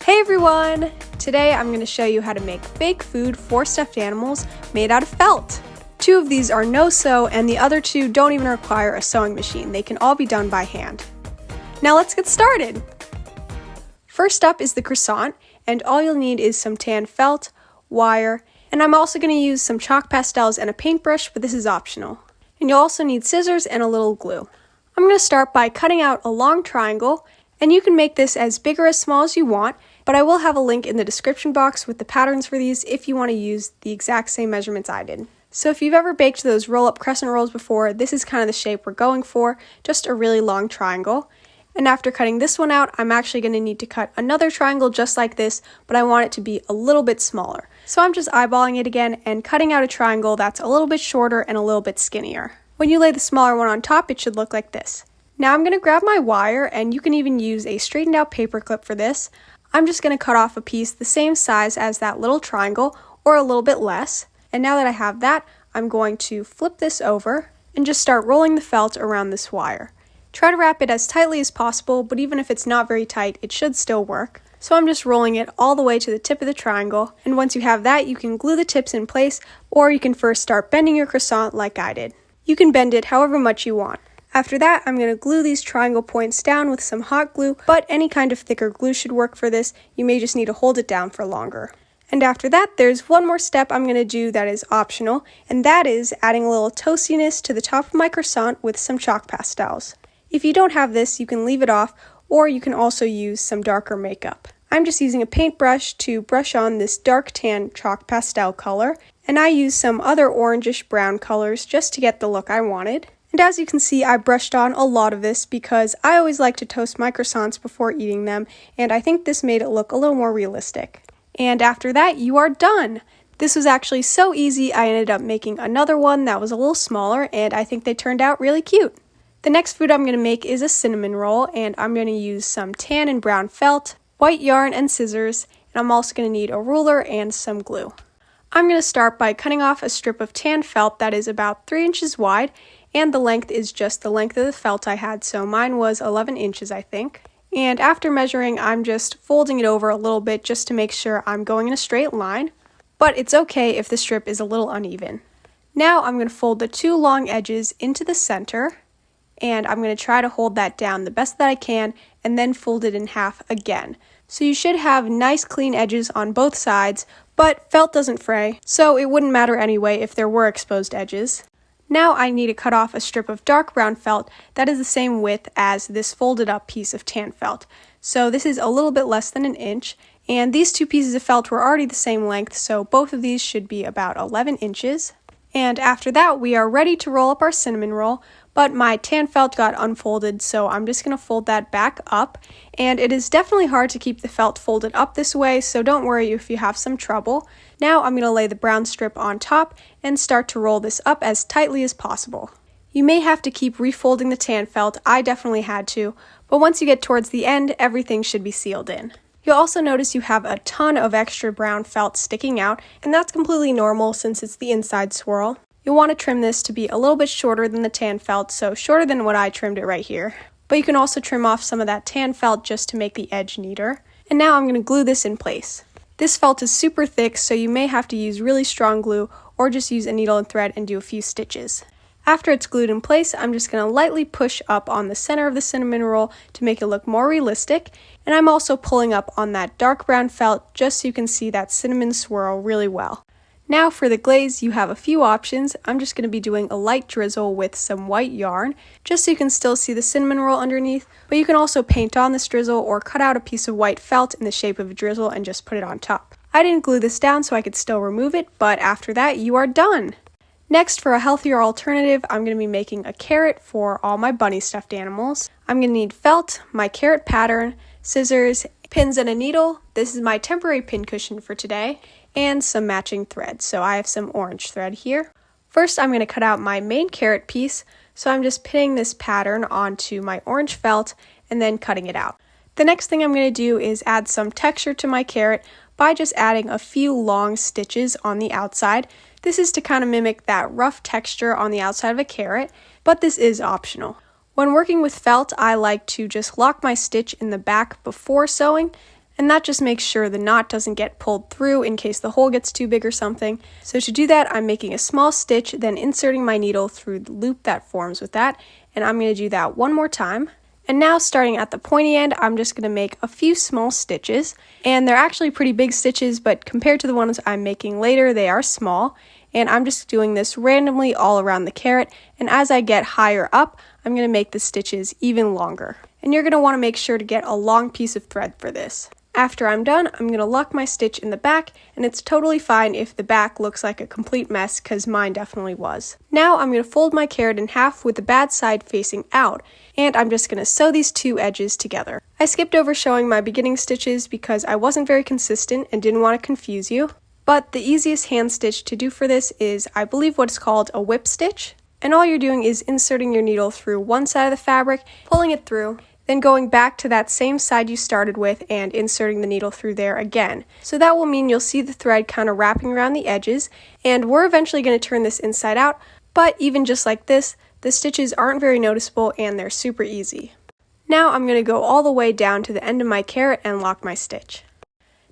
Hey everyone! Today I'm going to show you how to make fake food for stuffed animals made out of felt. 2 of these are no-sew and the other 2 don't even require a sewing machine. They can all be done by hand. Now let's get started! First up is the croissant, and all you'll need is some tan felt, wire, and I'm also going to use some chalk pastels and a paintbrush, but this is optional. And you'll also need scissors and a little glue. I'm going to start by cutting out a long triangle, and you can make this as big or as small as you want, but I will have a link in the description box with the patterns for these if you want to use the exact same measurements I did. So if you've ever baked those roll-up crescent rolls before, this is kind of the shape we're going for, just a really long triangle. And after cutting this one out, I'm actually going to need to cut another triangle just like this, but I want it to be a little bit smaller. So I'm just eyeballing it again and cutting out a triangle that's a little bit shorter and a little bit skinnier. When you lay the smaller one on top, it should look like this. Now I'm going to grab my wire, and you can even use a straightened out paper clip for this. I'm just going to cut off a piece the same size as that little triangle, or a little bit less. And now that I have that, I'm going to flip this over and just start rolling the felt around this wire. Try to wrap it as tightly as possible, but even if it's not very tight, it should still work. So I'm just rolling it all the way to the tip of the triangle, and once you have that, you can glue the tips in place, or you can first start bending your croissant like I did. You can bend it however much you want. After that, I'm going to glue these triangle points down with some hot glue, but any kind of thicker glue should work for this. You may just need to hold it down for longer. And after that, there's one more step I'm going to do that is optional, and that is adding a little toastiness to the top of my croissant with some chalk pastels. If you don't have this, you can leave it off, or you can also use some darker makeup. I'm just using a paintbrush to brush on this dark tan chalk pastel color, and I used some other orangish brown colors just to get the look I wanted. And as you can see, I brushed on a lot of this because I always like to toast my croissants before eating them, and I think this made it look a little more realistic. And after that, you are done! This was actually so easy, I ended up making another one that was a little smaller, and I think they turned out really cute. The next food I'm going to make is a cinnamon roll, and I'm going to use some tan and brown felt, white yarn, and scissors, and I'm also going to need a ruler and some glue. I'm going to start by cutting off a strip of tan felt that is about 3 inches wide, and the length is just the length of the felt I had, so mine was 11 inches I think. And after measuring, I'm just folding it over a little bit just to make sure I'm going in a straight line, but it's okay if the strip is a little uneven. Now I'm going to fold the 2 long edges into the center, and I'm going to try to hold that down the best that I can, and then fold it in half again. So you should have nice clean edges on both sides, but felt doesn't fray, so it wouldn't matter anyway if there were exposed edges. Now I need to cut off a strip of dark brown felt that is the same width as this folded up piece of tan felt. So this is a little bit less than 1 inch, and these 2 pieces of felt were already the same length, so both of these should be about 11 inches. And after that, we are ready to roll up our cinnamon roll, but my tan felt got unfolded, so I'm just going to fold that back up. And it is definitely hard to keep the felt folded up this way, so don't worry if you have some trouble. Now I'm going to lay the brown strip on top and start to roll this up as tightly as possible. You may have to keep refolding the tan felt, I definitely had to, but once you get towards the end, everything should be sealed in. You'll also notice you have a ton of extra brown felt sticking out, and that's completely normal since it's the inside swirl. You'll want to trim this to be a little bit shorter than the tan felt, so shorter than what I trimmed it right here. But you can also trim off some of that tan felt just to make the edge neater. And now I'm going to glue this in place. This felt is super thick, so you may have to use really strong glue or just use a needle and thread and do a few stitches. After it's glued in place, I'm just going to lightly push up on the center of the cinnamon roll to make it look more realistic, and I'm also pulling up on that dark brown felt just so you can see that cinnamon swirl really well. Now for the glaze, you have a few options. I'm just going to be doing a light drizzle with some white yarn, just so you can still see the cinnamon roll underneath, but you can also paint on this drizzle or cut out a piece of white felt in the shape of a drizzle and just put it on top. I didn't glue this down so I could still remove it, but after that, you are done! Next, for a healthier alternative, I'm going to be making a carrot for all my bunny stuffed animals. I'm going to need felt, my carrot pattern, scissors, pins and a needle. This is my temporary pin cushion for today, and some matching thread. So I have some orange thread here. First, I'm going to cut out my main carrot piece, so I'm just pinning this pattern onto my orange felt and then cutting it out. The next thing I'm going to do is add some texture to my carrot by just adding a few long stitches on the outside. This is to kind of mimic that rough texture on the outside of a carrot, but this is optional. When working with felt, I like to just lock my stitch in the back before sewing, and that just makes sure the knot doesn't get pulled through in case the hole gets too big or something. So to do that, I'm making a small stitch, then inserting my needle through the loop that forms with that, and I'm going to do that one more time. And now, starting at the pointy end, I'm just going to make a few small stitches, and they're actually pretty big stitches, but compared to the ones I'm making later, they are small. And I'm just doing this randomly all around the carrot, and as I get higher up, I'm going to make the stitches even longer. And you're going to want to make sure to get a long piece of thread for this. After I'm done, I'm going to lock my stitch in the back, and it's totally fine if the back looks like a complete mess, because mine definitely was. Now I'm going to fold my carrot in half with the bad side facing out, and I'm just going to sew these two edges together. I skipped over showing my beginning stitches because I wasn't very consistent and didn't want to confuse you, but the easiest hand stitch to do for this is, I believe, what's called a whip stitch, and all you're doing is inserting your needle through one side of the fabric, pulling it through, then going back to that same side you started with and inserting the needle through there again. So that will mean you'll see the thread kind of wrapping around the edges, and we're eventually going to turn this inside out, but even just like this, the stitches aren't very noticeable and they're super easy. Now I'm going to go all the way down to the end of my carrot and lock my stitch.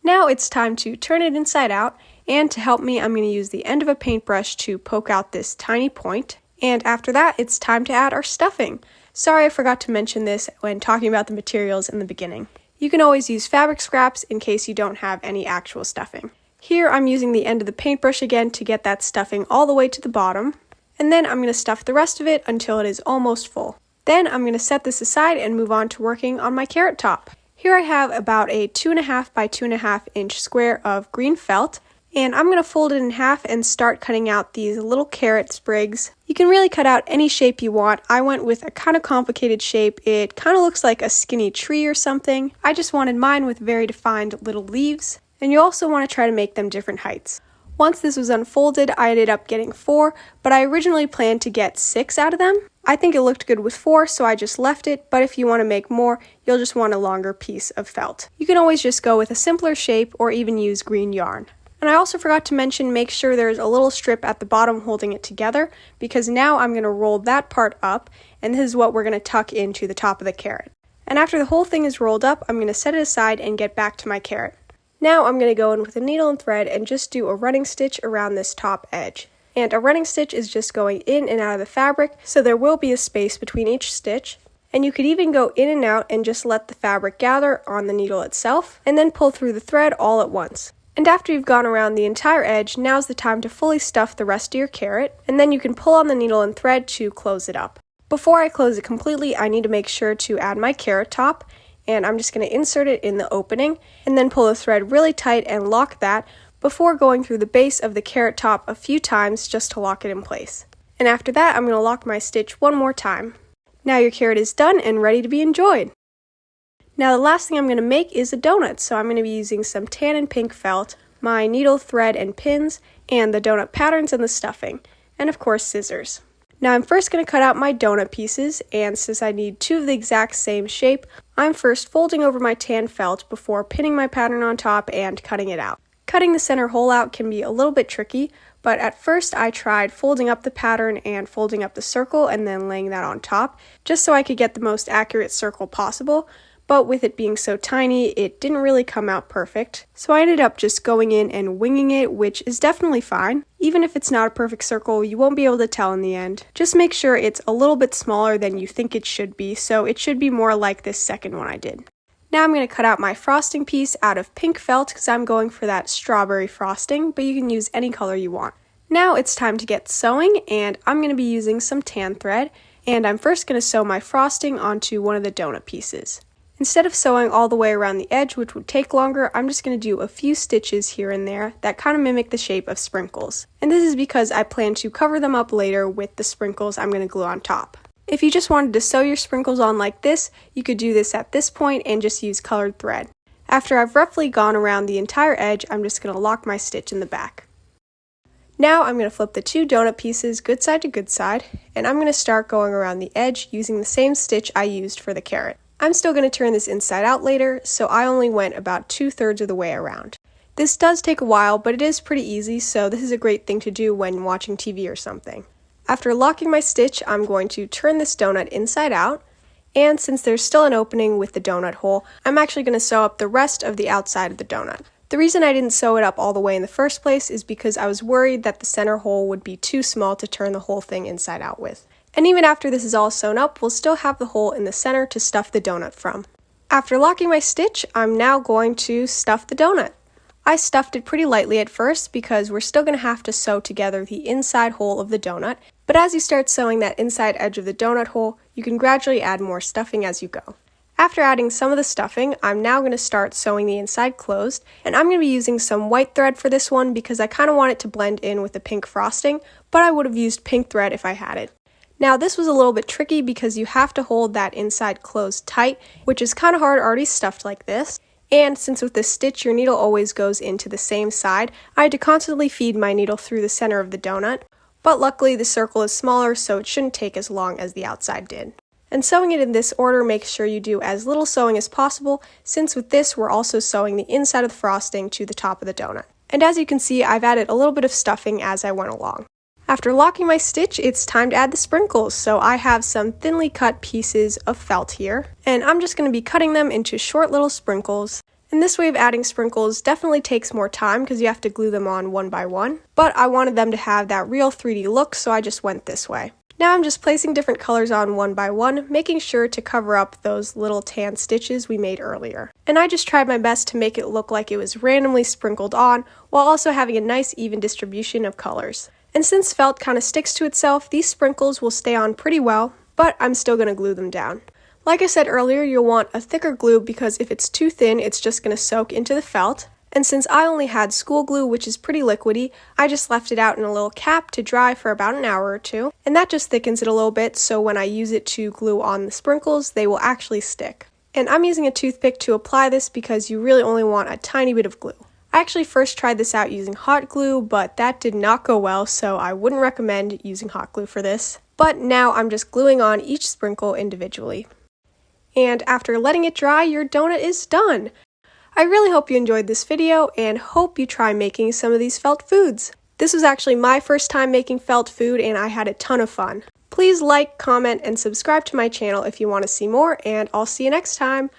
Now it's time to turn it inside out, and to help me I'm going to use the end of a paintbrush to poke out this tiny point, and after that it's time to add our stuffing. Sorry, I forgot to mention this when talking about the materials in the beginning. You can always use fabric scraps in case you don't have any actual stuffing. Here I'm using the end of the paintbrush again to get that stuffing all the way to the bottom, and then I'm going to stuff the rest of it until it is almost full. Then I'm going to set this aside and move on to working on my carrot top. Here I have about a 2.5 by 2.5 inch square of green felt, and I'm going to fold it in half and start cutting out these little carrot sprigs. You can really cut out any shape you want. I went with a kind of complicated shape. It kind of looks like a skinny tree or something. I just wanted mine with very defined little leaves, and you also want to try to make them different heights. Once this was unfolded, I ended up getting 4, but I originally planned to get 6 out of them. I think it looked good with 4, so I just left it, but if you want to make more, you'll just want a longer piece of felt. You can always just go with a simpler shape or even use green yarn. And I also forgot to mention, make sure there's a little strip at the bottom holding it together, because now I'm going to roll that part up, and this is what we're going to tuck into the top of the carrot. And after the whole thing is rolled up, I'm going to set it aside and get back to my carrot. Now I'm going to go in with a needle and thread and just do a running stitch around this top edge. And a running stitch is just going in and out of the fabric, so there will be a space between each stitch. And you could even go in and out and just let the fabric gather on the needle itself, and then pull through the thread all at once. And after you've gone around the entire edge, now's the time to fully stuff the rest of your carrot, and then you can pull on the needle and thread to close it up. Before I close it completely, I need to make sure to add my carrot top, and I'm just going to insert it in the opening, and then pull the thread really tight and lock that before going through the base of the carrot top a few times just to lock it in place. And after that, I'm going to lock my stitch one more time. Now your carrot is done and ready to be enjoyed. Now the last thing I'm going to make is a donut, so I'm going to be using some tan and pink felt, my needle, thread, and pins, and the donut patterns and the stuffing, and of course scissors. Now I'm first going to cut out my donut pieces, and since I need 2 of the exact same shape, I'm first folding over my tan felt before pinning my pattern on top and cutting it out. Cutting the center hole out can be a little bit tricky, but at first I tried folding up the pattern and folding up the circle and then laying that on top, just so I could get the most accurate circle possible. But with it being so tiny, it didn't really come out perfect. So I ended up just going in and winging it, which is definitely fine. Even if it's not a perfect circle, you won't be able to tell in the end. Just make sure it's a little bit smaller than you think it should be, so it should be more like this second one I did. Now I'm going to cut out my frosting piece out of pink felt because I'm going for that strawberry frosting, but you can use any color you want. Now it's time to get sewing, and I'm going to be using some tan thread, and I'm first going to sew my frosting onto one of the donut pieces. Instead of sewing all the way around the edge, which would take longer, I'm just going to do a few stitches here and there that kind of mimic the shape of sprinkles. And this is because I plan to cover them up later with the sprinkles I'm going to glue on top. If you just wanted to sew your sprinkles on like this, you could do this at this point and just use colored thread. After I've roughly gone around the entire edge, I'm just going to lock my stitch in the back. Now I'm going to flip the 2 donut pieces good side to good side, and I'm going to start going around the edge using the same stitch I used for the carrot. I'm still going to turn this inside out later, so I only went about 2/3 of the way around. This does take a while, but it is pretty easy, so this is a great thing to do when watching TV or something. After locking my stitch, I'm going to turn this donut inside out, And since there's still an opening with the donut hole, I'm actually going to sew up the rest of the outside of the donut. The reason I didn't sew it up all the way in the first place is because I was worried that the center hole would be too small to turn the whole thing inside out with. And even after this is all sewn up, we'll still have the hole in the center to stuff the donut from. After locking my stitch, I'm now going to stuff the donut. I stuffed it pretty lightly at first because we're still going to have to sew together the inside hole of the donut, but as you start sewing that inside edge of the donut hole, you can gradually add more stuffing as you go. After adding some of the stuffing, I'm now going to start sewing the inside closed, and I'm going to be using some white thread for this one because I kind of want it to blend in with the pink frosting, but I would have used pink thread if I had it. Now this was a little bit tricky because you have to hold that inside closed tight, which is kind of hard already stuffed like this. And since with this stitch your needle always goes into the same side, I had to constantly feed my needle through the center of the donut, but luckily the circle is smaller so it shouldn't take as long as the outside did. And sewing it in this order makes sure you do as little sewing as possible, since with this we're also sewing the inside of the frosting to the top of the donut. And as you can see, I've added a little bit of stuffing as I went along. After locking my stitch, it's time to add the sprinkles, so I have some thinly cut pieces of felt here, and I'm just going to be cutting them into short little sprinkles. And this way of adding sprinkles definitely takes more time because you have to glue them on one by one, but I wanted them to have that real 3D look, so I just went this way. Now I'm just placing different colors on one by one, making sure to cover up those little tan stitches we made earlier. And I just tried my best to make it look like it was randomly sprinkled on, while also having a nice even distribution of colors. And since felt kind of sticks to itself, these sprinkles will stay on pretty well, but I'm still going to glue them down. Like I said earlier, you'll want a thicker glue because if it's too thin, it's just going to soak into the felt. And since I only had school glue, which is pretty liquidy, I just left it out in a little cap to dry for about an hour or two, and that just thickens it a little bit, so when I use it to glue on the sprinkles, they will actually stick. And I'm using a toothpick to apply this because you really only want a tiny bit of glue. I actually first tried this out using hot glue, but that did not go well, so I wouldn't recommend using hot glue for this. But now I'm just gluing on each sprinkle individually. And after letting it dry, your donut is done! I really hope you enjoyed this video and hope you try making some of these felt foods. This was actually my first time making felt food and I had a ton of fun. Please like, comment, and subscribe to my channel if you want to see more, and I'll see you next time.